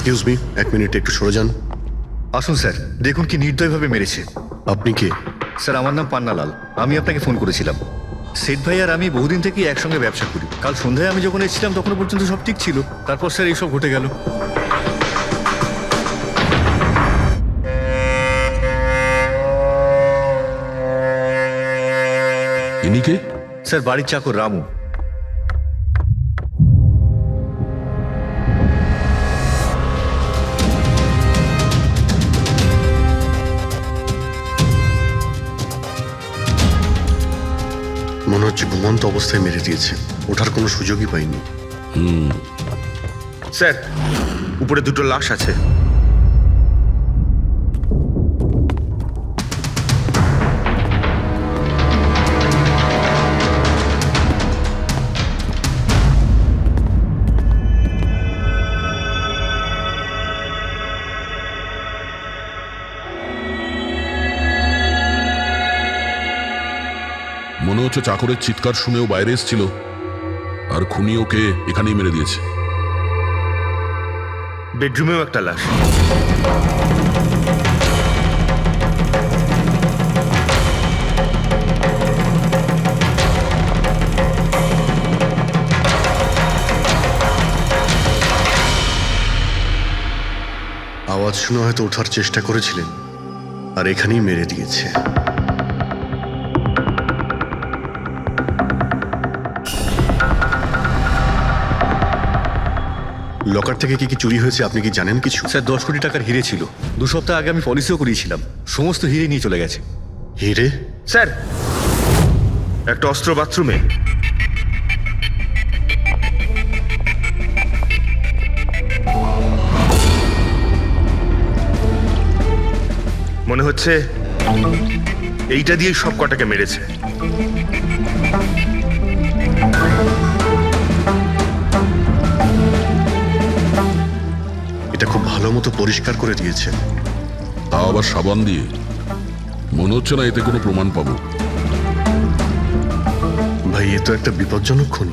Excuse me, এক minute একটু সরে যান। আসুন স্যার, দেখুন কি নির্দয়ভাবে মেরেছে। আপনি কে? স্যার, আমার নাম পান্নালাল। আমি আপনাকে ফোন করেছিলাম। সেট ভাই আর আমি বহুদিন থেকেই একসঙ্গে ব্যবসা করি। কাল সন্ধ্যায় আমি যখন এসেছিলাম তখনও পর্যন্ত সব ঠিক ছিল। তারপর স্যার এইসব ঘটে গেল। ইনি কে? স্যার, বাড়ির চাকর রামু। মনে হচ্ছে ঘুমন্ত অবস্থায় মেরে দিয়েছে, ওঠার কোনো সুযোগই পাইনি। স্যার, উপরে দুটো লাশ আছে। মনে হচ্ছে চাকরের চিৎকার শুনেও বাইরে এসেছিল আর খুনি ওকে এখানেই মেরে দিয়েছে। বেডরুমেও একটা লাশ। আওয়াজ শুনে হয়তো ওঠার চেষ্টা করেছিলেন আর এখানেই মেরে দিয়েছে। লকার থেকে কি কি চুরি হয়েছে আপনি কি জানেন কিছু? স্যার, 10 কোটি টাকার হিরে ছিল। 2 সপ্তাহ আগে আমি পলিসিও করিয়েছিলাম। সমস্ত হিরে নিয়ে চলে গেছে। হিরে? স্যার, একটা অস্ত্র বাথরুমে। মনে হচ্ছে এইটা দিয়ে সব কটাকে মেরেছে। এটা খুব ভালো মতো পরিষ্কার করে দিয়েছে। তাও আবার সাবান দিয়ে। মনে হচ্ছে না এতে কোনো প্রমাণ পাবো। ভাই, এ তো একটা বিপজ্জনক খুন।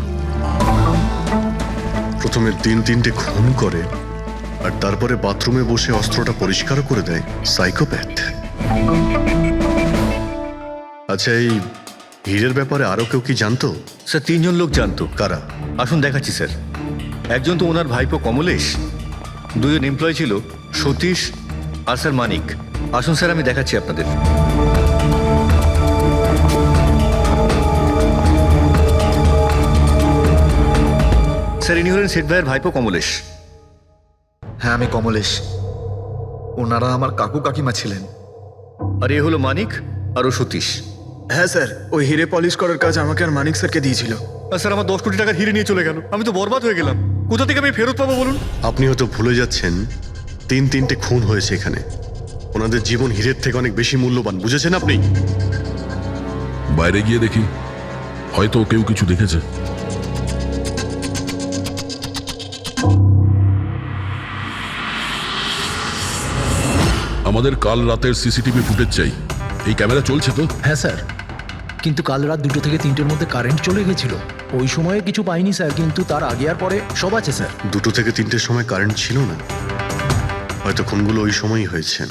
প্রথমে 3-3টে খুন করে আর তারপরে বাথরুমে বসে অস্ত্রটা পরিষ্কার করে দেয়। সাইকোপ্যাথ। আচ্ছা, এই হীরের ব্যাপারে আরো কেউ কি জানতো? স্যার, 3 জন লোক জানতো। কারা? আসুন দেখাচ্ছি স্যার। একজন তো ওনার ভাইপো কমলেশ, 2 জন এমপ্লয় ছিল, সতীশ আর স্যার মানিক। আসুন স্যার, আমি দেখাচ্ছি আপনাদের। স্যার, ইনি হলেন সেট ভাইয়ের ভাইপো কমলেশ। হ্যাঁ, আমি কমলেশ। ওনারা আমার কাকু কাকিমা ছিলেন। আর এ হলো মানিক আর ও সতীশ। হ্যাঁ স্যার, ওই হিরে পলিশ করার কাজ আমাকে আর মানিক স্যারকে দিয়েছিল। আর স্যার, আমার 10 কোটি টাকার হিরে নিয়ে চলে গেল। আমি তো বরবাদ হয়ে গেলাম। কোথা থেকে আমি ফেরত পাবো বলুন? আপনি হয়তো ভুলে যাচ্ছেন 3-3টে খুন হয়েছে এখানে। ওনাদের জীবন হীরের থেকে অনেক বেশি মূল্যবান, বুঝেছেন আপনি? বাইরে গিয়ে দেখি, হয়তো কেউ কিছু দেখেছে। আমাদের কাল রাতের সিসিটিভি ফুটেজ চাই। এই ক্যামেরা চলছে তো? হ্যাঁ স্যার, কিন্তু কাল রাত 2 থেকে 3টের মধ্যে কারেন্ট চলে গেছিল। ওই সময়ে কিছু পাইনি স্যার, কিন্তু তার আগে আর পরে সব আছে স্যার। 2 থেকে 3টের সময় কারেন্ট ছিল না, হয়তো খুনগুলো ওই সময়ই হয়েছে।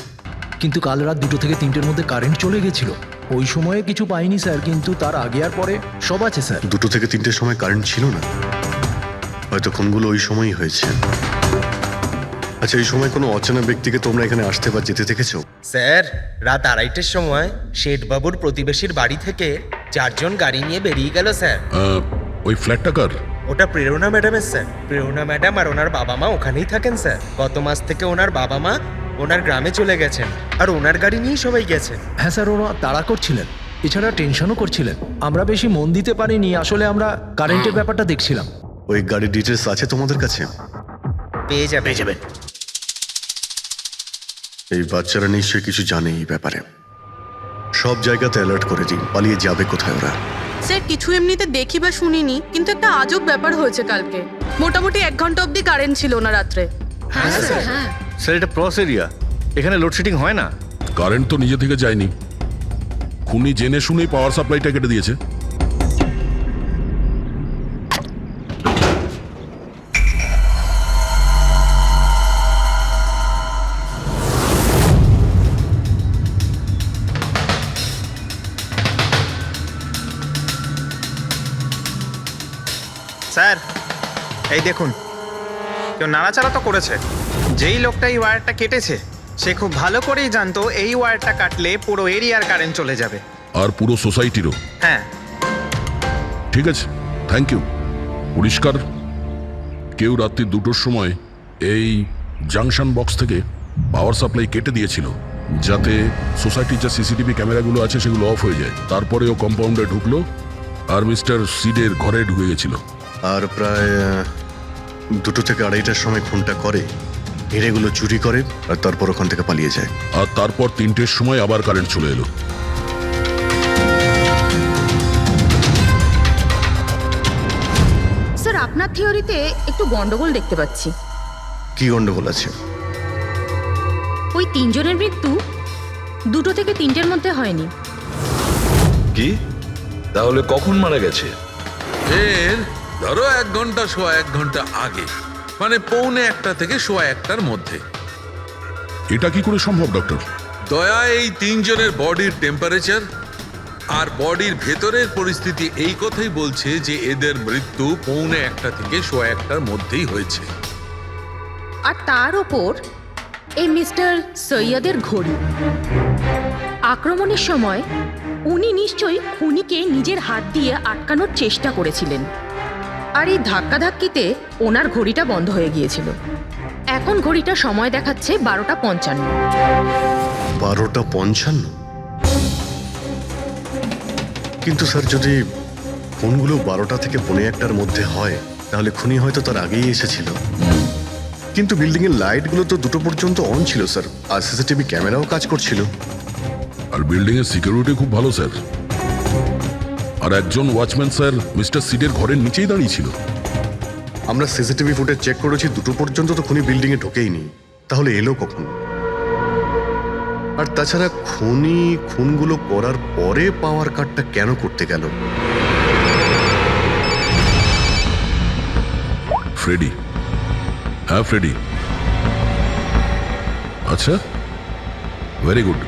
কিন্তু কাল রাত 2 থেকে 3টের মধ্যে কারেন্ট চলে গেছিল। ওই সময়ে কিছু পাইনি স্যার, কিন্তু তার আগে আর পরে সব আছে স্যার। 2 থেকে 3টের সময় কারেন্ট ছিল না, হয়তো খুনগুলো ওই সময়ই হয়েছে। আচ্ছা, এই সময় কোনো অচেনা ব্যক্তিকে তোমরা এখানে আসতে বা যেতে দেখেছো? স্যার, রাত 2:30টার সময় শেঠবাবুর প্রতিবেশীর বাড়ি থেকে 4 জন গাড়ি নিয়ে বেরিয়ে গেল স্যার। ওই ফ্ল্যাটটা কার? ওটা প্রেরণা ম্যাডামের স্যার। প্রেরণা ম্যাডাম আর ওনার বাবা মা ওখানেই থাকেন স্যার। গত মাস থেকে ওনার বাবা মা ওনার গ্রামে চলে গেছেন আর ওনার গাড়ি নিয়েই সবাই গেছেন। হ্যাঁ স্যার, ওরা তাড়া করছিলেন, এছাড়া টেনশনও করছিলেন। আমরা বেশি মন দিতে পারিনি, আসলে আমরা কারেন্টের ব্যাপারটা দেখছিলাম। ওই গাড়ির ডিটেলস আছে তোমাদের কাছে? পেয়ে যাবেন। এই বাচ্চারা নিশ্চয়ই কিছু জানে এই ব্যাপারে। সব জায়গাতে অ্যালার্ট করে দিন, পালিয়ে যাবে কোথায় ওরা। স্যার, কিছু এমনিতে দেখি বা শুনিনি, কিন্তু একটা আজব ব্যাপার হয়েছে কালকে। মোটামুটি 1 ঘন্টা অবধি কারেন্ট ছিল না রাত্রে। হ্যাঁ স্যার, হ্যাঁ। স্যার, এটা প্রস এরিয়া, এখানে লোডশেডিং হয় না। কারেন্ট তো নিজে থেকে যায়নি। খুনি জেনে শুনেই পাওয়ার সাপ্লাইটা কেটে দিয়েছে। স্যার এই দেখুন, কেউ নাড়াচাড়া তো করেছে। যেই লোকটা এই ওয়্যারটা কেটেছে সে খুব ভালো করেই জানতো এই ওয়্যারটা কাটলে পুরো এরিয়ার কারেন্ট চলে যাবে। আর পুরো সোসাইটিরও। হ্যাঁ, ঠিক আছে, থ্যাংক ইউ। পরিষ্কার, কেউ রাত্রি 2টোর সময় এই জাংশন বক্স থেকে পাওয়ার সাপ্লাই কেটে দিয়েছিল, যাতে সোসাইটির যে সিসিটিভি ক্যামেরাগুলো আছে সেগুলো অফ হয়ে যায়। তারপরে ও কম্পাউন্ডে ঢুকলো আর মিস্টার সিডের ঘরে ঢুকে গেছিল। আর প্রায় 2টো থেকে 2:30টার সময় খুনটা করে, হিরেগুলো চুরি করে আর তারপর ওখান থেকে পালিয়ে যায়। আর তারপর 3টের সময় আবার কারেন্ট চলে এলো। স্যার আপনার থিওরিতে একটু গন্ডগোল দেখতে পাচ্ছি। কি গন্ডগোল আছে? ওই 3 জনের মৃত্যু 2টো থেকে 3টের মধ্যে হয়নি। কি? তাহলে কখন মারা গেছে? এর ধরো 1 ঘন্টা সোয়া 1 ঘন্টা আগে, মানে 1:45 থেকে সোয়া 1টার মধ্যে। এটা কি করে সম্ভব ডক্টর? দয়া, এই 3 জনের বডির টেম্পারেচার আর বডির ভেতরের পরিস্থিতি এই কথাই বলছে যে এদের মৃত্যু 1:45 থেকে সোয়া 1টার মধ্যেই হয়েছে। আর তার ওপর এই মিস্টার সৈয়দের ঘড়ি। আক্রমণের সময় উনি নিশ্চয়ই খুনিকে নিজের হাত দিয়ে আটকানোর চেষ্টা করেছিলেন, আর এই ধাক্কাধাক্কিতে ওনার ঘড়িটা বন্ধ হয়ে গিয়েছিল। এখন ঘড়িটা সময় দেখাচ্ছে 12:55। 12:55? কিন্তু স্যার, যদি খুনগুলো 12টা থেকে 1:45টার মধ্যে হয় তাহলে খুনি হয়তো তার আগেই এসেছিল। কিন্তু বিল্ডিং এর লাইটগুলো তো 2টো পর্যন্ত অন ছিল স্যার, আর সিসিটিভি ক্যামেরাও কাজ করছিল। আর বিল্ডিং এর সিকিউরিটি খুব ভালো স্যার। আর একজন ওয়াচম্যান স্যার মিস্টার সিডের ঘরের নিচেই দাঁড়িয়ে ছিল। আমরা সিসিটিভি ফুটেজ চেক করেছি, 2টো পর্যন্ত তো খুনি বিল্ডিং এ ঢোকেইনি, তাহলে এলো কখন? আর তাছাড়া খুনি খুনগুলো করার পরে পাওয়ার কাটটা কেন করতে গেল? ফ্রেডি। হ্যাঁ ফ্রেডি। আচ্ছা, ভেরি গুড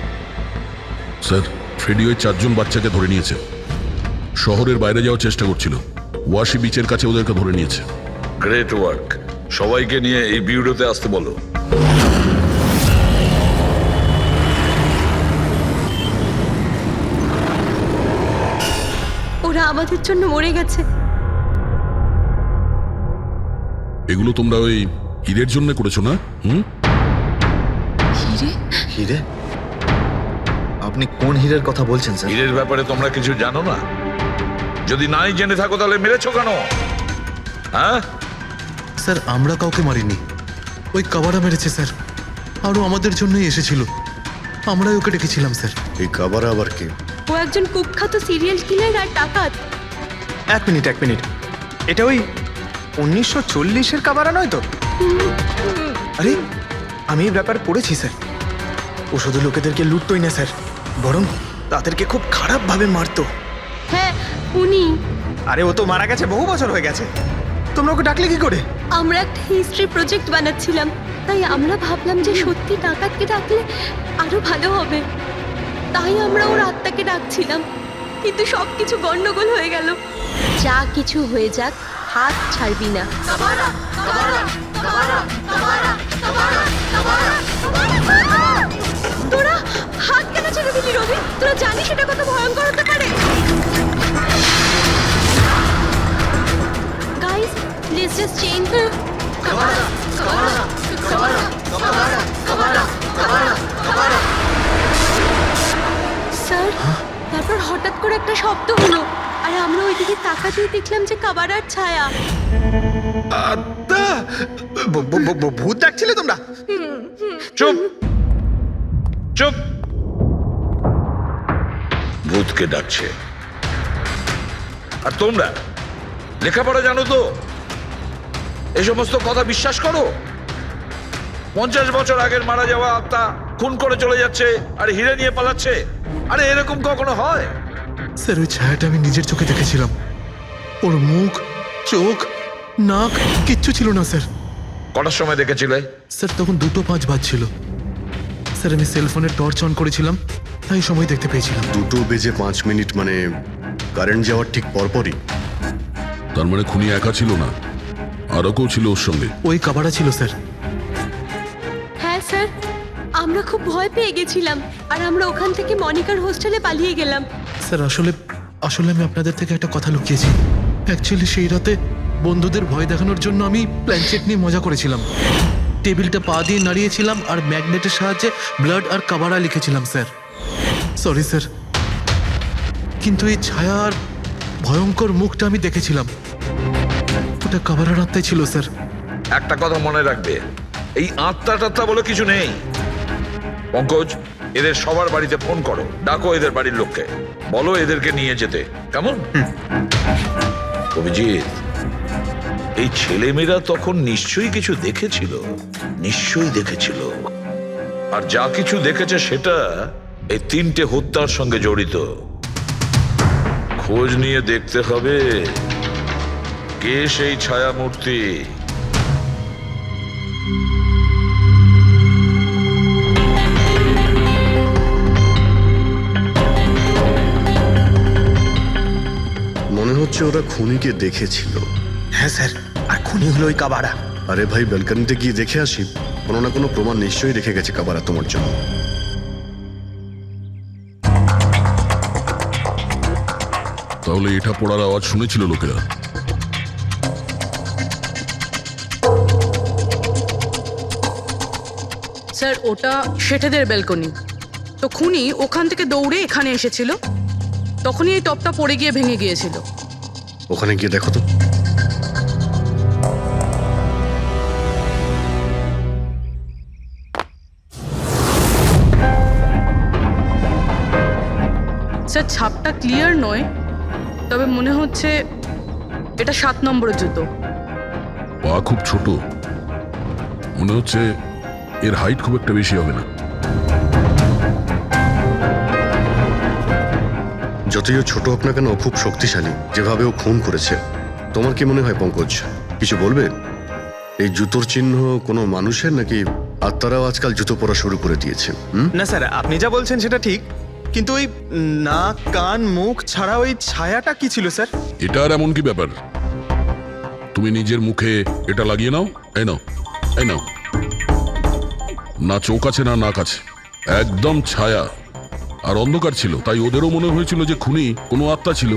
স্যার। ফ্রেডি ওই 4 জন বাচ্চাকে ধরে নিয়েছে। শহরের বাইরে যাওয়ার চেষ্টা করছিল, ওয়াশি বিচের কাছে ওদেরকে ধরে নিয়েছে। Great work. সবাইকে নিয়ে এই বিউরোতে আসতে বলো। ওরা আমাদের জন্য মরে গেছে। এগুলো তোমরা ওই হীরের জন্য করেছো না? হিরে? হিরে? আপনি কোন হীরের কথা বলছেন স্যার? হীরের ব্যাপারে তোমরা কিছু জানো না? যদি নাই জেনে থাকো তাহলে মেরেছো কেন? হ্যাঁ স্যার, আমরা কাউকে মারিনি, ওই কাবারা মেরেছে স্যার। আরও আমাদের জন্যই এসেছিল, আমরাই ওকে ডেকেছিলাম স্যার। এই কাবারা আবার কে? ও একজন কুখ্যাত সিরিয়াল কিলার আর ডাকাত। এক মিনিট, এটা ওই 1940-এর কাবারা নয় তো? আরে আমি এই ব্যাপারে পড়েছি স্যার। ও শুধু লোকেদেরকে লুটতোই না স্যার, বরং তাদেরকে খুব খারাপভাবে মারতো। হ্যাঁ উনি। আরে ও তো মারা গেছে, বহু বছর হয়ে গেছে। তোমরা ওকে ডাকলে কি করে? আমরা একটা হিস্ট্রি প্রজেক্ট বানাচ্ছিলাম, তাই আমরা ভাবলাম যে সত্যি ডাকাতকে ডাকলে আরো ভালো হবে। তাই আমরা ওর আত্মাকে ডাকছিলাম, কিন্তু সবকিছু গন্ডগোল হয়ে গেল। যা কিছু হয়ে যাক, হাত ছাড়বি না। তোরা হাত কেন ছেড়ে দিলি রবি? তোরা জানিস এটা কত ভয়ঙ্কর হতে পারে। Guys, let's just change. Sir, তারপর হঠাৎ করে একটা শব্দ হলো, আর আমরা ওইদিকে তাকাতেই দেখলাম যে কাবারার ছায়া। ভূত ডাকছিলে তোমরা? চুপ চুপ। ভূতকে ডাকছে। আর তোমরা লেখাপড়া জানো তো? এই সমস্ত কথা বিশ্বাস করো? 50 বছর আগের মারা যাওয়া আত্মা খুন করে চলে যাচ্ছে আর হিরে নিয়ে পালাচ্ছে। আরে এরকম কখনো হয়? স্যার, ওই ছায়াটা আমি নিজের চোখে দেখেছিলাম। ওর মুখ, চোখ, নাক কিচ্ছু ছিল না স্যার। কটার সময় দেখেছিলে? স্যার, তখন 2:05 বাজছিল স্যার। আমি সেলফোনের টর্চ অন করেছিলাম, তাই সময় দেখতে পেয়েছিলাম। 2:05 মানে কারেন্ট যাওয়ার ঠিক পরপরই। তার মানে খুনি একা ছিল না, আরও কেউ ছিল ওর সঙ্গে। ওই কাবারা ছিল স্যার। হ্যাঁ স্যার, আমরা খুব ভয় পেয়ে গেছিলাম আর আমরা ওখান থেকে মনিকার হোস্টেলে পালিয়ে গেলাম। স্যার আসলে আসলে আমি আপনাদের থেকে একটা কথা লুকিয়েছি। অ্যাকচুয়ালি সেই রাতে বন্ধুদের ভয় দেখানোর জন্য আমি প্ল্যানচেট নিয়ে মজা করেছিলাম। টেবিলটা পা দিয়ে নাড়িয়েছিলাম আর ম্যাগনেটের সাহায্যে ব্লাড আর কাবারা লিখেছিলাম স্যার। সরি স্যার, কিন্তু এই ছায়ার ভয়ঙ্কর মুখটা আমি দেখেছিলাম, ওটা কাবারার আত্মাই ছিল স্যার। একটা কথা মনে রাখবে, এই আত্মা টাত্মা বলে কিছু নেই। পঙ্কজ, এদের সবার বাড়িতে ফোন করো, ডাকো এদের বাড়ির লোককে, বলো এদেরকে নিয়ে যেতে, কেমন? অভিজিৎ, এই ছেলেমেয়েরা তখন নিশ্চয়ই কিছু দেখেছিল, নিশ্চয়ই দেখেছিল। আর যা কিছু দেখেছে সেটা এই 3টে হত্যার সঙ্গে জড়িত। খোঁজ নিয়ে দেখতে হবে কে সেই ছায়ামূর্তি। মনে হচ্ছে ওরা খুনিকে দেখেছিল। হ্যাঁ স্যার, আর খুনি হলো ওই কাবারা। আরে ভাই, ব্যালকনিতে গিয়ে দেখে আসি, কোনো না কোনো প্রমাণ নিশ্চয়ই রেখে গেছে কাবারা তোমার জন্য। তাহলে এটা পড়ার আওয়াজ শুনেছিল লোকেরা। স্যার, ওটা শেঠেদের ব্যালকনি। তো খুনি ওখান থেকে দৌড়ে এখানে এসেছিল, তখনই এই টপটা পড়ে গিয়ে ভেঙে গিয়েছিল। ওখানে গিয়ে দেখো তো। স্যার, ছাপটা ক্লিয়ার নয়, তবে মনে হচ্ছে এটা 7 নম্বরের জুতো। পা খুব ছোট, মনে হচ্ছে এর হাইট খুব একটা বেশি হবে না। যতই ও ছোট হোক না কেন, ও খুব শক্তিশালী। যেভাবে ও খুন করেছে, তোমার কি মনে হয় পঙ্কজ? কিছু বলবে? এই জুতোর চিহ্ন কোনো মানুষের, নাকি আত্মারাও আজকাল জুতো পরা শুরু করে দিয়েছে? না স্যার, আপনি যা বলছেন সেটা ঠিক, কিন্তু ওই নাক, কান, মুখ ছাড়া ওই ছায়াটা কি ছিল স্যার? এটা আর এমন কি ব্যাপার? তুমি নিজের মুখে এটা লাগিয়ে নাও। এই নাও, এই নাও। না চোখ আছে না নাক আছে, একদম ছায়া। আর অন্ধকার ছিল, তাই ওদেরও মনে হয়েছিল যে খুনি কোনো আত্মা ছিল।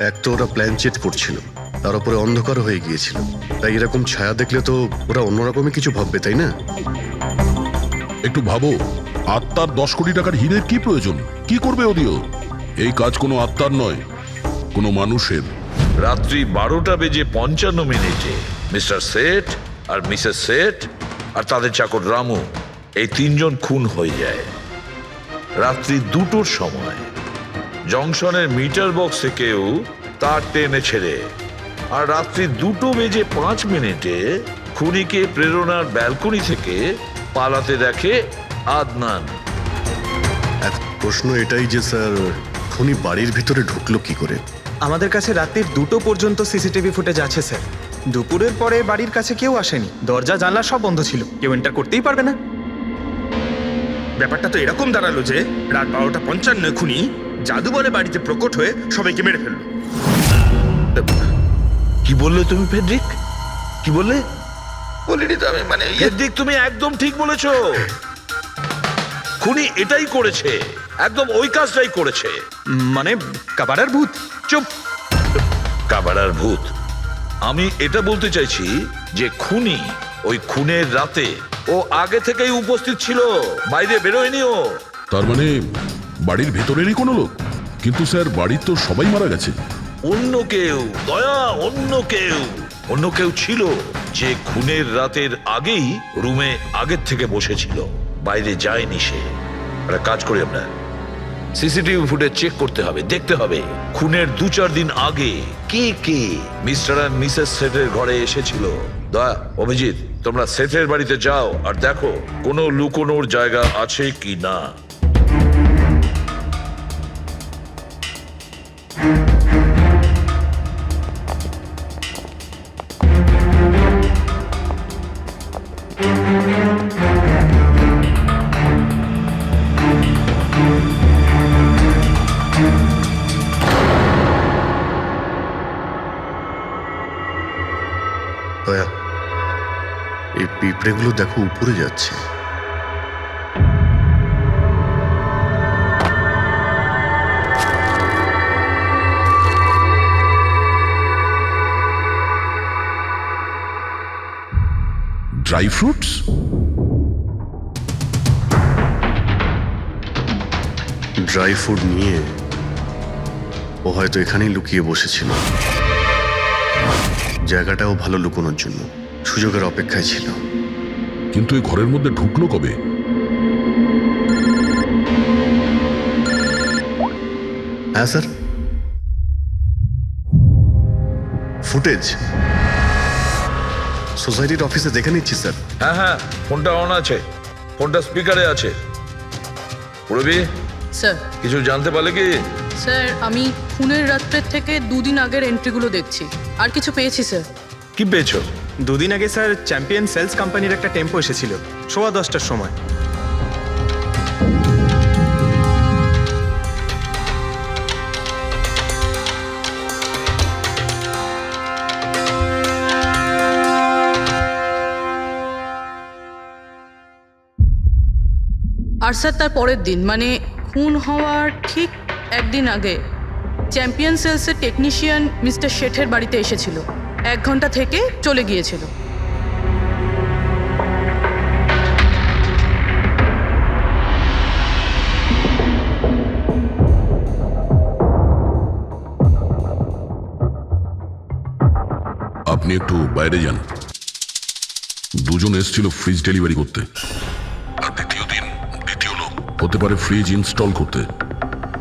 এক তো ওরা প্ল্যান চেট করছিল, তার উপরে অন্ধকার হয়ে গিয়েছিল, তাই এরকম ছায়া দেখলে তো ওরা অন্যরকমই কিছু ভাববে, তাই না? একটু ভাবো, আত্মার 10 কোটি টাকার হীরের কি প্রয়োজন? কি করবে ওদিও? এই কাজ কোনো আত্মার নয়, কোনো মানুষের। রাত্রি 12:55 মিস্টার সেঠ আর মিসেস সেঠ আর তাদের চাকর রামু, এই 3 জন খুন হয়ে যায়। রাত্রি 2টোর সময় জংশনের মিটার বক্স থেকেও তার টেনে ছেড়ে, আর রাত্রি 2:05 খুনিকে প্রেরণার ব্যালকনি থেকে পালাতে দেখে আদনান। এখন প্রশ্ন এটাই যে স্যার, খুনি বাড়ির ভিতরে ঢুকলো কি করে? আমাদের কাছে রাত্রির 2টো পর্যন্ত সিসিটিভি ফুটেজ আছে স্যার। দুপুরের পরে বাড়ির কাছে কেউ আসেনি, দরজা জানলা সব বন্ধ ছিল, কেউ এন্টার করতেই পারবে না। ব্যাপারটা তো এরকম দাঁড়ালো যে রাত 12:55 খুনি জাদু বলে বাড়িতে প্রকট হয়ে সবাইকে মেরে ফেললো। কি বললে তুমি ফেডরিক? কি বললে? বলিনি তো আমি, মানে ফেডরিক, তুমি একদম ঠিক বলেছো। খুনি এটাই করেছে, একদম ওই কাজটাই করেছে। মানে কাবারার ভূত? চুপ, কাবারার ভূত। আমি এটা বলতে চাইছি যে খুনি ওই খুনের রাতে ও আগে থেকেই উপস্থিত ছিল, বাইরে বেরোয়নি ও। তার মানে বাড়ির ভেতরেরই কোনো লোক? কিন্তু স্যার, বাড়ির তো সবাই মারা গেছে। অন্য কেউ, দয়া, অন্য কেউ ছিল যে খুনের রাতের আগেই রুমে আগের থেকে বসেছিল, বাইরে যায়নি সে। একটা কাজ করি আমরা, সিসিটিভি ফুটেজ চেক করতে হবে, দেখতে হবে খুনের 2-4 দিন আগে কে কে মিস্টার আর মিসেস সেটের ঘরে এসেছিল। দয়া, অভিজিৎ, তোমরা সেটের বাড়িতে যাও আর দেখো কোনো লুকোনোর জায়গা আছে কি না। পিঁপড়েগুলো দেখো উপরে যাচ্ছে। Dry fruits? ড্রাই ফ্রুট নিয়ে ও হয়তো এখানেই লুকিয়ে বসেছিল। জায়গাটাও ভালো লুকোনোর জন্য সুযোগের অপেক্ষায় ছিল। কিন্তু এই ঘরের মধ্যে ঢুকলো কবে? হ্যাঁ স্যার, ফুটেজ সোসাইটির অফিসে দেখে নিচ্ছি স্যার। হ্যাঁ হ্যাঁ, ফোনটা অন আছে, ফোনটা স্পিকারে আছে। পূরবী, স্যার কিছু জানতে পারলে কি? স্যার আমি খুনের রাত্রের থেকে 2 দিন আগের এন্ট্রিগুলো দেখছি, আর কিছু পেয়েছি স্যার। কি পেয়েছো? 2 দিন আগে স্যার চ্যাম্পিয়ন সেলস কোম্পানির একটা টেম্পো এসেছিল 10:15টার সময়। আর স্যার তার পরের দিন মানে খুন হওয়ার ঠিক 1 দিন আগে চ্যাম্পিয়ন সেলসের টেকনিশিয়ান মিস্টার শেঠের বাড়িতে এসেছিল, 1 ঘন্টা থেকে চলে গিয়েছিল। আপনি একটু বাইরে যান। দুজন এসেছিল ফ্রিজ ডেলিভারি করতে, আর দ্বিতীয় লোক হতে পারে ফ্রিজ ইনস্টল করতে,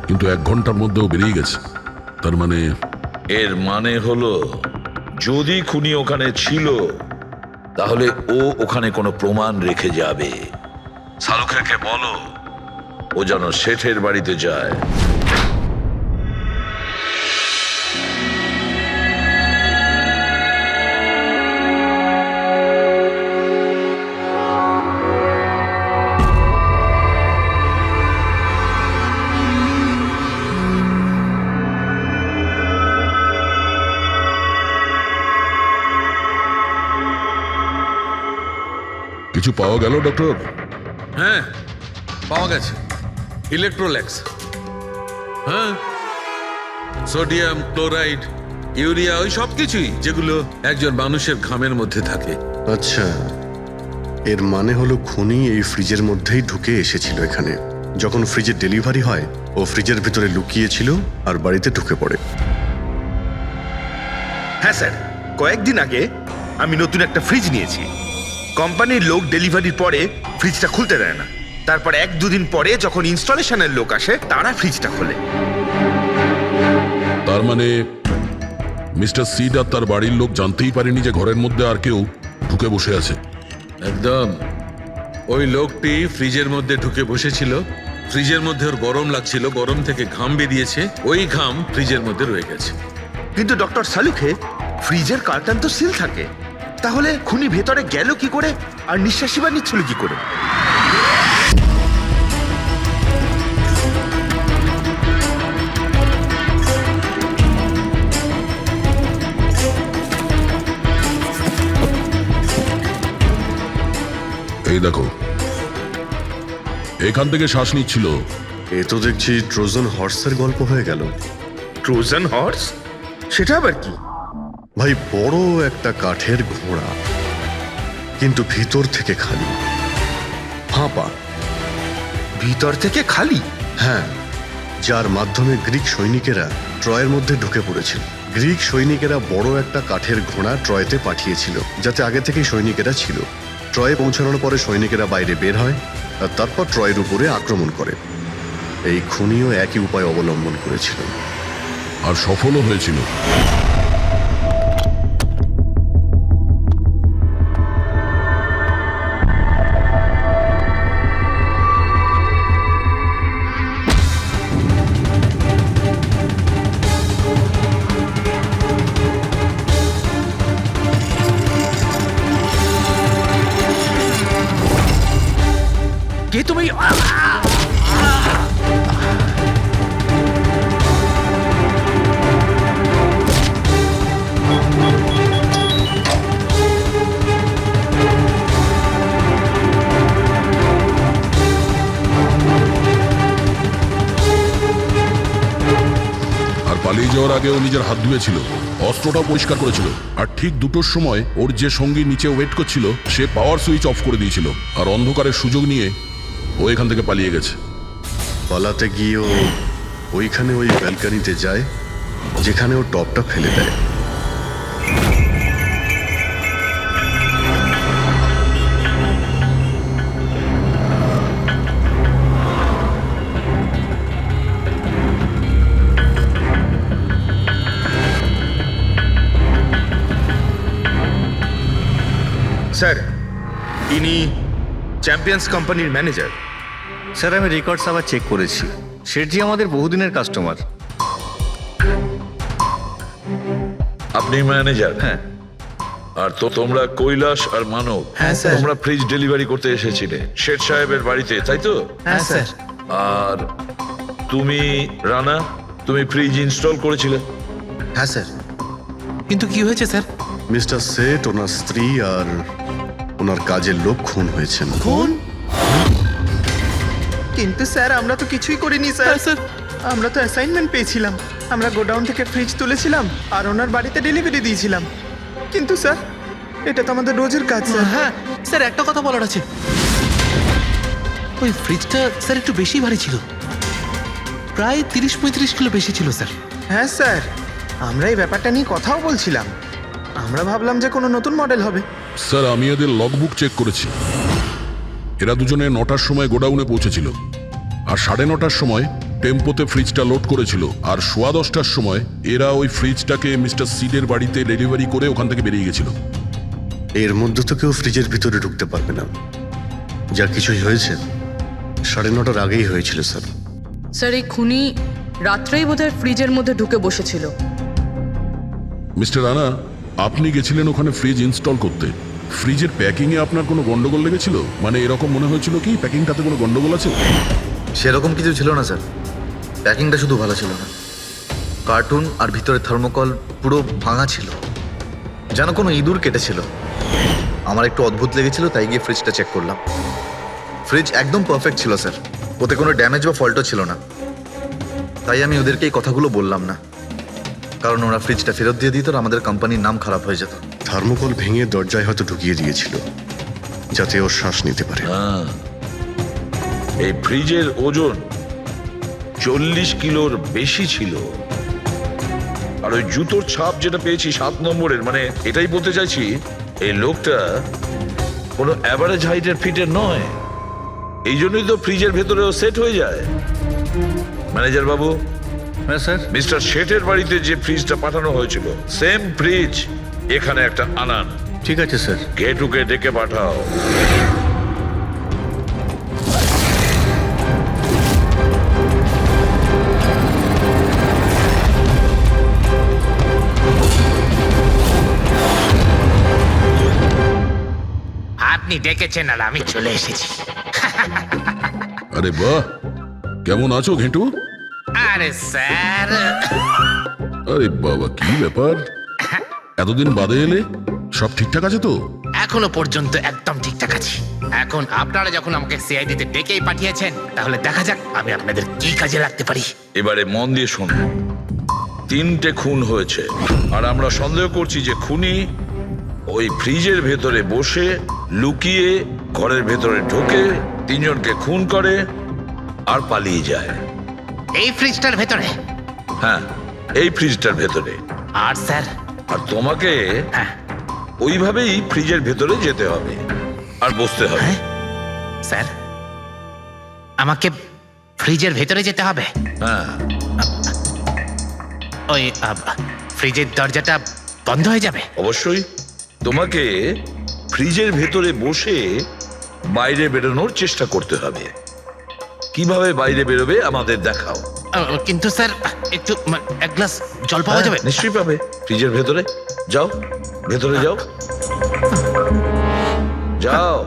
কিন্তু 1 ঘন্টার মধ্যেও বেরিয়ে গেছে। তার মানে এর মানে হলো যদি খুনি ওখানে ছিল তাহলে ও ওখানে কোনো প্রমাণ রেখে যাবে। শালুখেরকে বলো ও যেন শেঠের বাড়িতে যায়। কিছু পাওয়া গেল ডক্টর? হ্যাঁ পাওয়া গেছে, ইলেকট্রোল্যাক্স। হ্যাঁ, সোডিয়াম ক্লোরাইড, ইউরিয়া, ওই সব কিছুই যেগুলো একজন মানুষের ঘামের মধ্যে থাকে। আচ্ছা, এর মানে হলো খুনি এই ফ্রিজের মধ্যেই ঢুকে এসেছিল এখানে। যখন ফ্রিজের ডেলিভারি হয় ও ফ্রিজের ভিতরে লুকিয়ে ছিল আর বাড়িতে ঢুকে পড়ে। হ্যাঁ স্যার, কয়েকদিন আগে আমি নতুন একটা ফ্রিজ নিয়েছি। কোম্পানির লোক ডেলিভারির পরে ফ্রিজটা খুলতে দেয় না। তারপর 1-2 দিন পরে যখন ইনস্টলেশনের লোক আসে তারা ফ্রিজটা খোলে। তার মানে মিস্টার সিড আর তার বাড়ির লোক জানতেই পারেনি যে ঘরের মধ্যে আর কেউ ঢুকে বসে আছে। একদম, ওই লোকটি ফ্রিজের মধ্যে ঢুকে বসেছিল, ফ্রিজের মধ্যে ওর গরম লাগছিল, গরম থেকে ঘাম বেরিয়েছে, ওই ঘাম ফ্রিজের মধ্যে রয়ে গেছে। কিন্তু ডক্টর শালুখে, ফ্রিজের কার্টন তো সিল থাকে, তাহলে খুনি ভেতরে গেল কি করে আর নিঃশ্বাসই বা নিচ্ছিল কি করে? এই দেখো, এখান থেকে শ্বাস নিচ্ছিল। এ তো দেখছি ট্রোজান হর্সের গল্প হয়ে গেল। Trojan horse? সেটা আবার কি? ভাই, বড় একটা কাঠের ঘোড়া, কিন্তু ভিতর থেকে খালি, ফাঁপা। ভিতর থেকে খালি? হ্যাঁ, যার মাধ্যমে গ্রিক সৈনিকেরা ট্রয়ের মধ্যে ঢুকে পড়েছিল। গ্রিক সৈনিকেরা বড় একটা কাঠের ঘোড়া ট্রয়তে পাঠিয়েছিল, যাতে আগে থেকেই সৈনিকেরা ছিল। ট্রয়ে পৌঁছানোর পরে সৈনিকেরা বাইরে বের হয় আর তারপর ট্রয়ের উপরে আক্রমণ করে। এই খুনিও একই উপায় অবলম্বন করেছিল আর সফলও হয়েছিল। কে তুমি? যাওয়ার আগে ও নিজের হাত ধুয়েছিল, অস্ত্রটাও পরিষ্কার করেছিল, আর ঠিক 2টোর সময় ওর যে সঙ্গী নিচে ওয়েট করছিল সে পাওয়ার সুইচ অফ করে দিয়েছিল, আর অন্ধকারের সুযোগ নিয়ে ও এখান থেকে পালিয়ে গেছে। পালাতে গিয়ে ও ওইখানে ওই ব্যালকানিতে যায় যেখানে ও টপটা ফেলে দেয়। স্যার, ইনি চ্যাম্পিয়ন্স কোম্পানির ম্যানেজার। স্যার আমি রেকর্ডস আবার চেক করেছি, শেঠজি আমাদের বহুদিনের কাস্টমার। আপনি ম্যানেজার? হ্যাঁ। আর তো তোমরা কৈলাস আর মানব, হ্যাঁ, স্যার। তোমরা ফ্রিজ ডেলিভারি করতে এসেছিলে শেঠ সাহেবের বাড়িতে, তাই তো? হ্যাঁ স্যার। আর তুমি রানা, তুমি ফ্রিজ ইনস্টল করেছিলে? হ্যাঁ স্যার। কিন্তু কি হয়েছে স্যার? মিস্টার সেট, ওনার স্ত্রী আর ওনার কাজের লোক খুন হয়েছেন। কোন? কিন্তু স্যার আমরা তো কিছুই করিনি স্যার। হ্যাঁ স্যার। আমরা তো অ্যাসাইনমেন্ট পেয়েছিলাম, আমরা গোডাউন থেকে ফ্রিজ তুলেছিলাম আর ওনার বাড়িতে ডেলিভারি দিয়েছিলাম। কিন্তু স্যার এটা তো আমাদের রোজের কাজ স্যার। হ্যাঁ স্যার, একটা কথা বলার আছে। ওই ফ্রিজটা স্যার একটু বেশি ভারী ছিল, প্রায় 30-35 কিলো বেশি ছিল স্যার। হ্যাঁ স্যার, আমরা এই ব্যাপারটা নিয়ে কথাও বলছিলাম। আমরা ভাবলাম যে কোনো নতুন মডেল হবে। স্যার আমি এদের লগবুক চেক করেছি, এরা দুজনে 9টার সময় গোডাউনে পৌঁছেছিল, আর 9:30টার সময় টেম্পোতে ফ্রিজটা লোড করেছিল, আর 10:15টার সময় এরা ওই ফ্রিজটাকে মিস্টার সিডের বাড়িতে ডেলিভারি করে ওখান থেকে বেরিয়ে গেছিল। এর মধ্যে তো কেউ ফ্রিজের ভিতরে ঢুকতে পারবে না। যা কিছুই হয়েছে 9:30টার আগেই হয়েছিল স্যার। স্যার এই খুনি রাত্রেই বোধহয় ফ্রিজের মধ্যে ঢুকে বসেছিল। মিস্টার রানা, আপনি গেছিলেন ওখানে ফ্রিজ ইনস্টল করতে, ফ্রিজের প্যাকিংয়ে আপনার কোনো গন্ডগোল লেগেছিল? মানে এরকম মনে হয়েছিল কি প্যাকিংটাতে কোনো গন্ডগোল আছে? সেরকম কিছু ছিল না স্যার, প্যাকিংটা শুধু ভালো ছিল না, কার্টুন আর ভিতরে থার্মোকল পুরো ভাঙা ছিল, যেন কোনো ইঁদুর কেটেছিল। আমার একটু অদ্ভুত লেগেছিল, তাই গিয়ে ফ্রিজটা চেক করলাম। ফ্রিজ একদম পারফেক্ট ছিল স্যার, ওতে কোনো ড্যামেজ বা ফল্টও ছিল না। তাই আমি ওদেরকে এই কথাগুলো বললাম না, কারণ ওরা ফ্রিজটা ফেরত দিয়ে দিত আর আমাদের কোম্পানির নাম খারাপ হয়ে যেত। থার্মোকল ভেঙে দরজায় হয়তো ঢুকিয়ে দিয়েছিল যাতে ও শ্বাস নিতে পারে। এই ফ্রিজের ওজন 40 কিলোর বেশি ছিল। আর ওই জুতোর ছাপ যেটা পেয়েছি 7 নম্বরের, মানে এটাই বলতে চাইছি এই লোকটা কোনো অ্যাভারেজ হাইটের ফিটের নয়। এই জন্যই তো ফ্রিজের ভেতরেও সেট হয়ে যায়। ম্যানেজার বাবু, হ্যাঁ স্যার। মিস্টার শেঠের বাড়িতে যে ফ্রিজটা পাঠানো হয়েছিল সেম ফ্রিজ এখানে একটা আনান। ঠিক আছে স্যার। গেটুকে ডেকে পাঠাও। আপনি ডেকেছেন আর আমি চলে এসেছি। আরে বাহ, কেমন আছো ঘেঁটু? আরে স্যার, আরে বাবা, কি ব্যাপার, এতদিন বাদে এলে? সব ঠিকঠাক আছে তো? এখনো পর্যন্ত একদম ঠিকঠাক আছি। এখন আপনারা যখন আমাকে সিআইডিতে ডেকেই পাঠিয়েছেন, তাহলে দেখা যাক আমি আপনাদের কি কাজে লাগতে পারি। এবারে মন দিয়ে শুনুন। 3টে খুন হয়েছে, আর আমরা সন্দেহ করছি যে খুনি ওই ফ্রিজের ভেতরে বসে লুকিয়ে ঘরের ভেতরে ঢোকে, 3জনকে খুন করে আর পালিয়ে যায়। এই ফ্রিজটার ভেতরে? হ্যাঁ, এই ফ্রিজটার ভেতরে। আর স্যার? আর তোমাকে হ্যাঁ, ওইভাবেই ফ্রিজের ভেতরে যেতে হবে আর বসতে হবে। স্যার আমাকে ফ্রিজের ভেতরে যেতে হবে? হ্যাঁ। ওই ফ্রিজের দরজাটা বন্ধ হয়ে যাবে? অবশ্যই। তোমাকে ফ্রিজের ভেতরে বসে বাইরে বেরোনোর চেষ্টা করতে হবে। কিভাবে বাইরে বেরোবে আমাদের দেখাও। কিন্তু স্যার একটু এক গ্লাস জল পাওয়া যাবে? নিশ্চয়ই পাবে। ফ্রিজের ভেতরে যাও, ভেতরে যাও, যাও।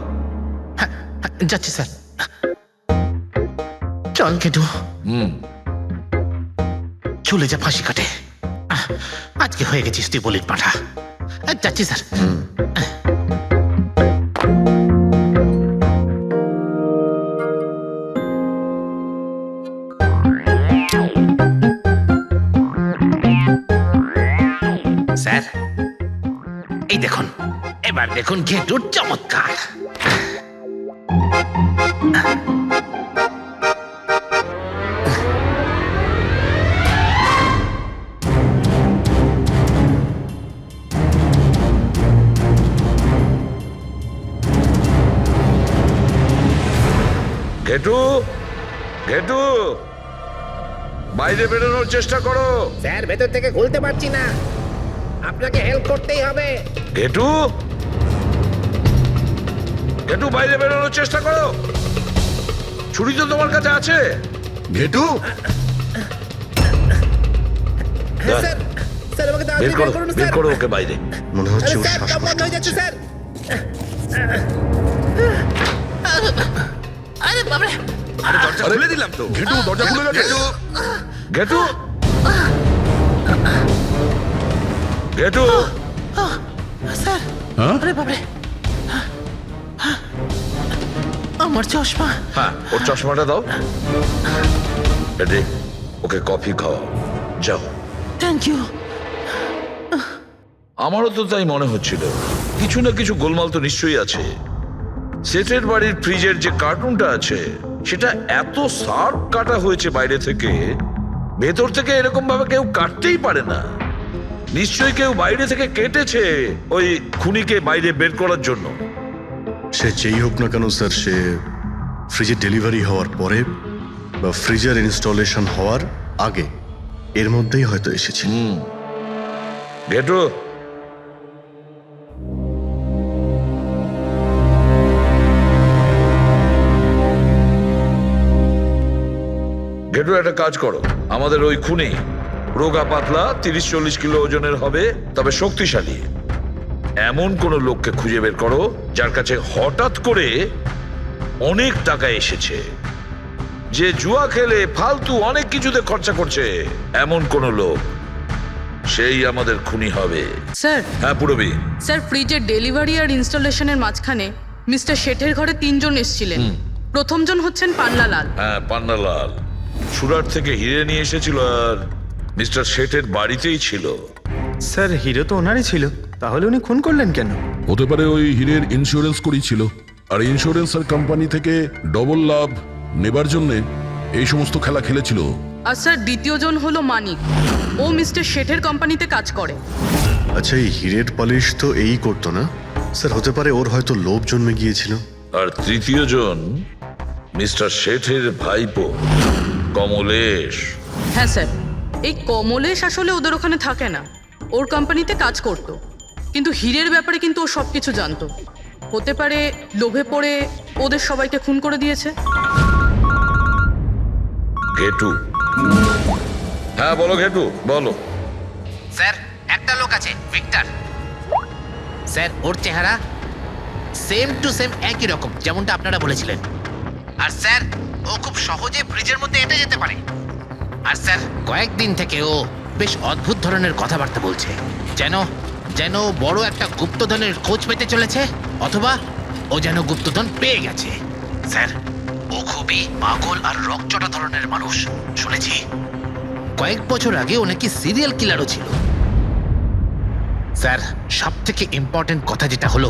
যাচ্ছি স্যার। চল কেটু, চলে যা ফাঁসি কাটে। আজকে হয়ে গেছিস তুই বলির পাঠা। যাচ্ছি স্যার। স্যার এই দেখুন, এবার দেখুন ঘেটুর চমৎকার। ঘেটু, ঘেটু, বাইরে বেরোনোর চেষ্টা করো। স্যার ভেতর থেকে খুলতে পারছি না, আপনাকে হেল্প করতেই হবে। ঘেটু, ঘেটু, বাইরে বেরোনোর চেষ্টা করো। ছুরি তো তোমার কাছে আছে। ঘেটু স্যার স্যার আমাকে বের করো, বের করো ওকে বাইরে। মনে হচ্ছে ওর শ্বাসকষ্ট হয়ে যাচ্ছে স্যার। আরে দরজা খুলে দিলাম তো। ঘেটু দরজা খুলে গেছে। ঘেটু, ঘেটু, হ্যাঁ আমার চশমা। হ্যাঁ ওর চশমাটা দাও। এডি, ওকে কফি খাওয়াও, যাও। Thank you. আমারও তো তাই মনে হচ্ছিল, কিছু না কিছু গোলমাল তো নিশ্চয়ই আছে। সেটের বাড়ির ফ্রিজের যে কার্টুনটা আছে সেটা এত শার্প কাটা হয়েছে বাইরে থেকে, ভেতর থেকে এরকম ভাবে কেউ কাটতেই পারে না। নিশ্চয়ই কেউ বাইরে থেকে কেটেছে ওই খুনিকে বাইরে বের করার জন্য। সে যেই হোক না কেন স্যার, সে ফ্রিজের ডেলিভারি হওয়ার পরে বা ফ্রিজার ইনস্টলেশন হওয়ার আগে এর মধ্যেই হয়তো এসেছে। ঘেটু, ঘেটু একটা কাজ করো, আমাদের ওই খুনি রোগা পাতলা 30-40 কিলো ওজনের হবে, তবে শক্তিশালী এমন কোন লোককে খুঁজে বের করো যার কাছে হঠাৎ করে অনেক টাকা এসেছে, যে জুয়া খেলে ফালতু অনেক কিছুতে খরচা করছে, এমন কোন লোক, সেই আমাদের খুনি হবে। স্যার হ্যাঁ পুরবি, স্যার ফ্রিজের ডেলিভারি আর ইনস্টলেশনের মাঝখানে মিস্টার শেঠের ঘরে 3 জন এসেছিলেন। প্রথমজন হচ্ছেন পান্নালাল। হ্যাঁ পান্নালাল সুরাট থেকে হিরে নিয়ে এসেছিল আর মিস্টার শেঠের বাড়িতেই ছিল। স্যার হিরো তো ওনারই ছিল, তাহলে উনি খুন করলেন কেন? হতে পারে ওই হীরের ইন্স্যুরেন্স করেছিল, আর ইন্স্যুরেন্সের কোম্পানি থেকে ডবল লাভ নেবার জন্য এই সমস্ত খেলা খেলেছিল। আর স্যার দ্বিতীয়জন হলো মানিক, ও মিস্টার শেঠের কোম্পানিতে কাজ করে। আচ্ছা, এই হীরের পালিশ তো এই করতো না স্যার, হতে পারে ওর হয়তো লোভ জন্মে গিয়েছিল। আর তৃতীয় জন মিস্টার শেঠের ভাইপো কমলেশ। হ্যাঁ স্যার, এই কমলেশ আসলে ওদের ওখানে থাকে না, ওর কোম্পানিতে কাজ করতো, কিন্তু হীরের ব্যাপারে কিন্তু ও সবকিছু জানতো। হতে পারে লোভে পড়ে ওদের সবাইকে খুন করে দিয়েছে। ঘেটু, হ্যাঁ বলো ঘেটু, বলো। স্যার একটা লোক আছে ভিক্টর, স্যার ওর চেহারা সেম টু সেম একই রকম যেমনটা আপনারা বলেছিলেন। আর স্যার ও খুব সহজে ফ্রিজের মধ্যে এঁটে যেতে পারে। আর স্যার কয়েকদিন থেকে ও বেশ অদ্ভুত ধরনের কথাবার্তা বলছে, যেন যেন বড় একটা গুপ্তধনের খোঁজ পেতে চলেছে, অথবা ও যেন গুপ্তধন পেয়ে গেছে। স্যার ও খুবই পাগল আর রকচটা ধরনের মানুষ। শুনেছি কয়েক বছর আগে ও নাকি সিরিয়াল কিলারও ছিল। স্যার সব থেকে ইম্পর্টেন্ট কথা যেটা হলো,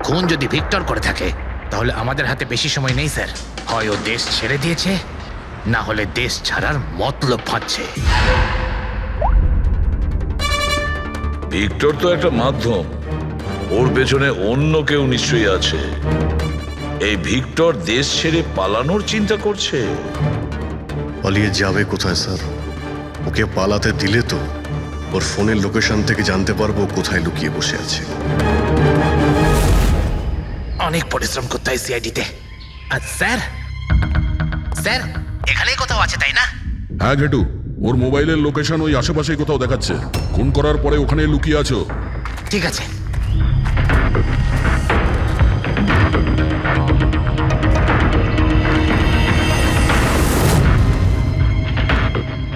খুন যদি ভিক্টর করে থাকে তাহলে আমাদের হাতে বেশি সময় নেই স্যার। হয় ও দেশ ছেড়ে দিয়েছে, না হলে দেশ ছাড়ার মতলব ভাবছে। ভিক্টর তো একটা মাধ্যম, ওর পেছনে অন্য কেউ নিশ্চয়ই আছে। এই ভিক্টর দেশ ছেড়ে পালানোর চিন্তা করছে। পালিয়ে যাবে কোথায় স্যার? ওকে পালাতে দিলে তো ওর ফোনের লোকেশন থেকে জানতে পারবো কোথায় লুকিয়ে বসে আছে। অনেক পরিশ্রম করতে হয় সিআইডিতে। আর স্যার স্যার এখানেই কোথাও আছে তাই না? হ্যাঁ ঘেটু, ওর মোবাইলের লোকেশন ওই আশেপাশেই কোথাও দেখাচ্ছে। খুন করার পরে ওখানে লুকিয়ে আছো। ঠিক আছে।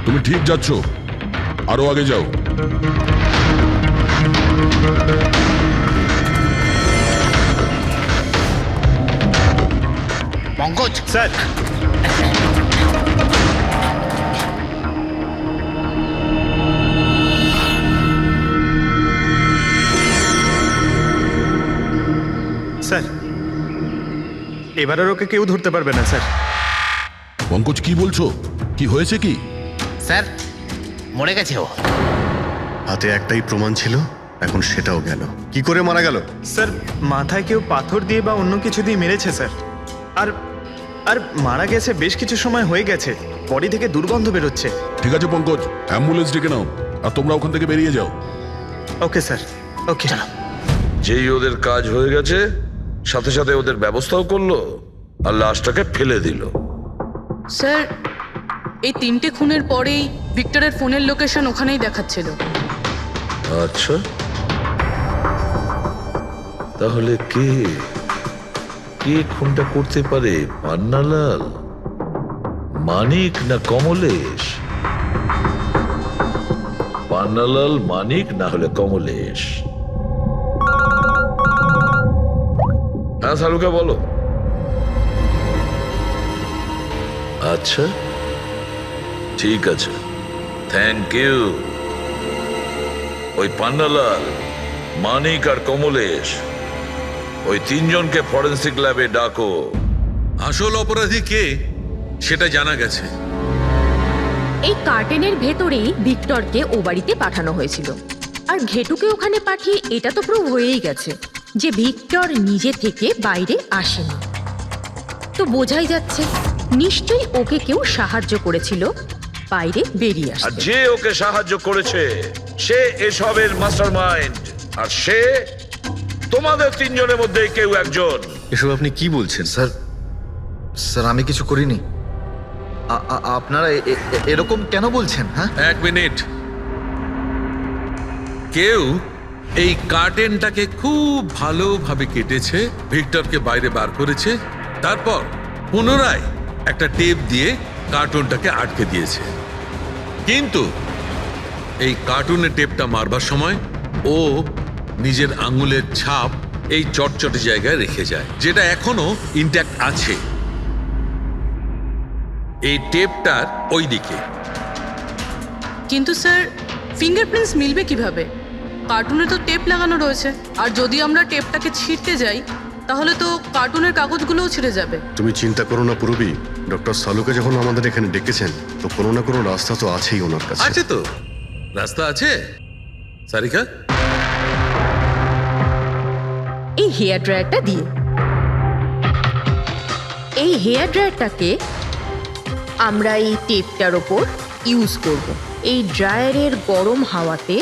তুমি ঠিক যাচ্ছ, আরো আগে যাও। পঙ্কজ স্যার এবার আর ওকে কেউ ধরতে পারবে না স্যার। পঙ্কজ কি বলছো? কি হয়েছে কি? স্যার মরে গেছে ও। হাতে একটাই প্রমাণ ছিল, এখন সেটাও গেল। কি করে মারা গেল? স্যার মাথায় কেউ পাথর দিয়ে বা অন্য কিছু দিয়ে মেরেছে স্যার। আর আর মারা গেছে বেশ কিছু সময় হয়ে গেছে, বডি থেকে দুর্গন্ধ বেরোচ্ছে। ঠিক আছে পঙ্কজ, অ্যাম্বুলেন্স ডেকে নাও আর তোমরা ওখান থেকে বেরিয়ে যাও। ওকে স্যার, ওকে। যেই ওদের কাজ হয়ে গেছে সাথে সাথে ওদের ব্যবস্থাও করলো আর লাশটাকে ফেলে দিল। স্যার এই 3টে খুনের পরেই ভিক্টরের ফোনের লোকেশন ওখানেই দেখাচ্ছিল। আচ্ছা, তাহলে কে কে খুনটা করতে পারে? পান্নালাল, মানিক না কমলেশ? পান্নালাল, মানিক না হলে কমলেশ। হ্যাঁ সালুকা বলো। আচ্ছা ঠিক আছে, থ্যাংক ইউ। ওই পান্নালাল, মানিক আর কমলেশ, ওই 3 জনকে ফরেন্সিক ল্যাবে ডাকো। আসল অপরাধী কে সেটা জানা গেছে। এই কার্টেনের ভেতরেই ভিক্টরকে ও বাড়িতে পাঠানো হয়েছিল, আর ঘেটুকে ওখানে পাঠিয়ে এটা তো প্রুভ হয়েই গেছে যে ভিক্টর নিজে থেকে বাইরে আসেনি। তো বোঝাই যাচ্ছে নিশ্চয়ই ওকে কেউ সাহায্য করেছিল বাইরে বেরিয়ে আর আসতে। যে ওকে সাহায্য করেছে সে এসবের মাস্টারমাইন্ড, আর সে তোমাদের 3 জনের মধ্যে কেউ একজন। এসব আপনি কি বলছেন? স্যার স্যার আমি কিছু করিনি। আপনারা এরকম কেন বলছেন? হ্যাঁ 1 মিনিট। কেউ এই কার্টেনটাকে খুব ভালোভাবে কেটেছে, ভিক্টরকে বাইরে বার করেছে, তারপর পুনরায় একটা টেপ দিয়ে কার্টুনটাকে আটকে দিয়েছে। কিন্তু এই কার্টুনের টেপটা মারবার সময় ও নিজের আঙুলের ছাপ এই চটচটে জায়গায় রেখে যায়, যেটা এখনো ইনট্যাক্ট আছে। এই টেপটার ওই দিকে। কিন্তু স্যার ফিঙ্গারপ্রিন্টস মিলবে কিভাবে? কার্টুনে তো টেপ লাগানো রয়েছে, আর যদি আমরা টেপটাকে ছিঁড়তে যাই তাহলে তো কার্টুনের কাগজগুলোও ছিঁড়ে যাবে। তুমি চিন্তা করো না পুরবী, ডক্টর সালুকে যখন আমাদের এখানে ডেকেছেন তো কোনো না কোনো রাস্তা তো আছেই ওনার কাছে। আছে তো, রাস্তা আছে। সারিকা, এই হেয়ার ড্রায়ারটা দিয়ে, এই হেয়ার ড্রায়ারটাকে আমরা এই টেপটার ওপর ইউজ করব। এই ড্রায়ারের গরম হাওয়াতে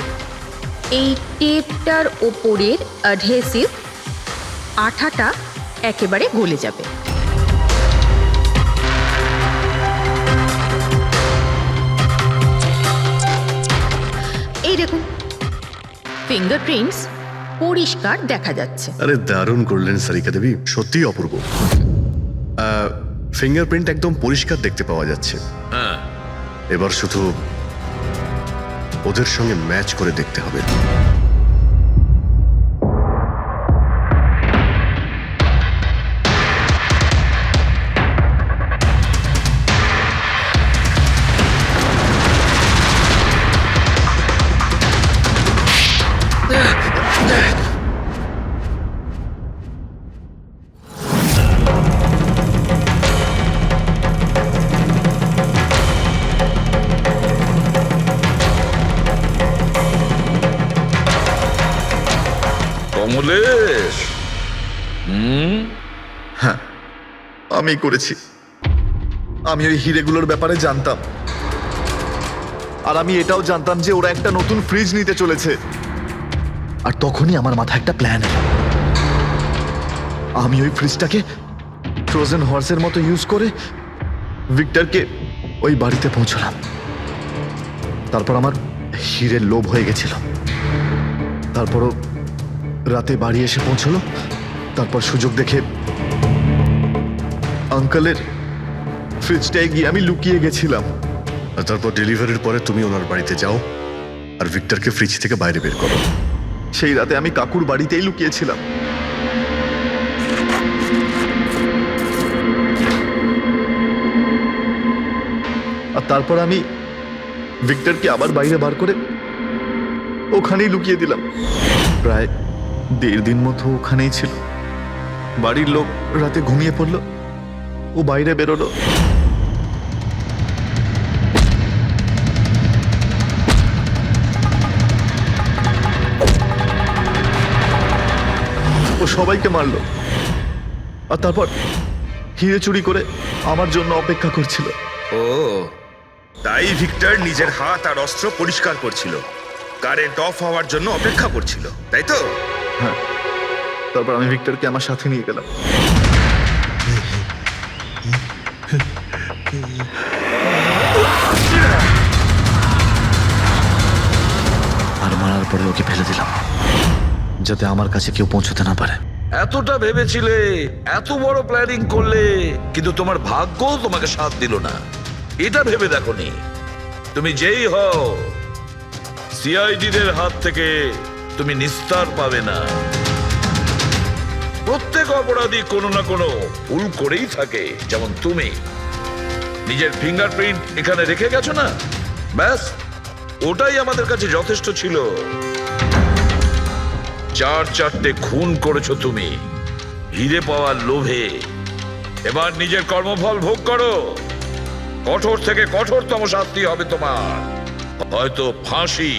এই টেপটার ওপরের অ্যাডহেসিভ আঠাটা একেবারে গলে যাবে। এই দেখুন, ফিঙ্গারপ্রিন্টস পরিষ্কার দেখা যাচ্ছে। আরে দারুণ করলেন সারিকা দেবী, সত্যিই অপূর্ব। ফিঙ্গারপ্রিন্ট একদম পরিষ্কার দেখতে পাওয়া যাচ্ছে। হ্যাঁ এবার শুধু ওদের সঙ্গে ম্যাচ করে দেখতে হবে। কমলেশ, হ্যাঁ আমি করেছি। আমি ওই হিরেগুলোর ব্যাপারে জানতাম, আর আমি এটাও জানতাম যে ওরা একটা নতুন ফ্রিজ নিতে চলেছে। আর তখনই আমার মাথায় একটা প্ল্যান এলো। আমি ওই ফ্রিজটাকে ফ্রোজেন হর্সের মতো ইউজ করে ভিক্টরকে ওই বাড়িতে পৌঁছলাম। তারপর আমার হিরের লোভ হয়ে গেছিল। তারপরও রাতে বাড়ি এসে পৌঁছলো। তারপর সুযোগ দেখে আঙ্কেলের ফ্রিজটায় গিয়ে আমি লুকিয়ে গেছিলাম। আর তারপর ডেলিভারির পরে তুমি ওনার বাড়িতে যাও আর ভিক্টরকে ফ্রিজ থেকে বাইরে বের করো। সেই রাতে আমি কাকুর বাড়িতেই লুকিয়েছিলাম। আর তারপর আমি ভিক্টরকে আবার বাইরে বার করে ওখানেই লুকিয়ে দিলাম। প্রায় 1.5 দিন মতো ওখানেই ছিল। বাড়ির লোক রাতে ঘুমিয়ে পড়লো, ও বাইরে বেরোলো। ও সবাইকে মারলো, আর তারপর হিরে চুরি করে আমার জন্য অপেক্ষা করছিল। ও তাই ভিক্টর নিজের হাত আর অস্ত্র পরিষ্কার করছিল, কারেন্ট অফ হওয়ার জন্য অপেক্ষা করছিল, তাই তো? হ্যাঁ, তারপর আমি ভিক্টরকে আমার সাথে নিয়ে গেলাম। আর মারার পরে ওকে ফেলে দিলাম, যাতে আমার কাছে কেউ পৌঁছতে না পারে। এতটা ভেবেছিলে, এত বড় প্ল্যানিং করলে, কিন্তু তোমার ভাগ্য তোমাকে সাথ দিল না। এটা ভেবে দেখোনি তুমি যেই হও, সিআইডিদের হাত থেকে তুমি নিস্তার পাবে না। প্রত্যেক অপরাধী কোনো না কোনো ভুল করেই থাকে, যেমন তুমি নিজের ফিঙ্গারপ্রিন্ট এখানে রেখে গেছো না, ব্যাস ওটাই আমাদের কাছে যথেষ্ট ছিল। 4-4টে খুন করেছো তুমি হিরে পাওয়ার লোভে। এবার নিজের কর্মফল ভোগ করো। কঠোর থেকে কঠোরতম শাস্তি হবে তোমার, হয়তো ফাঁসি।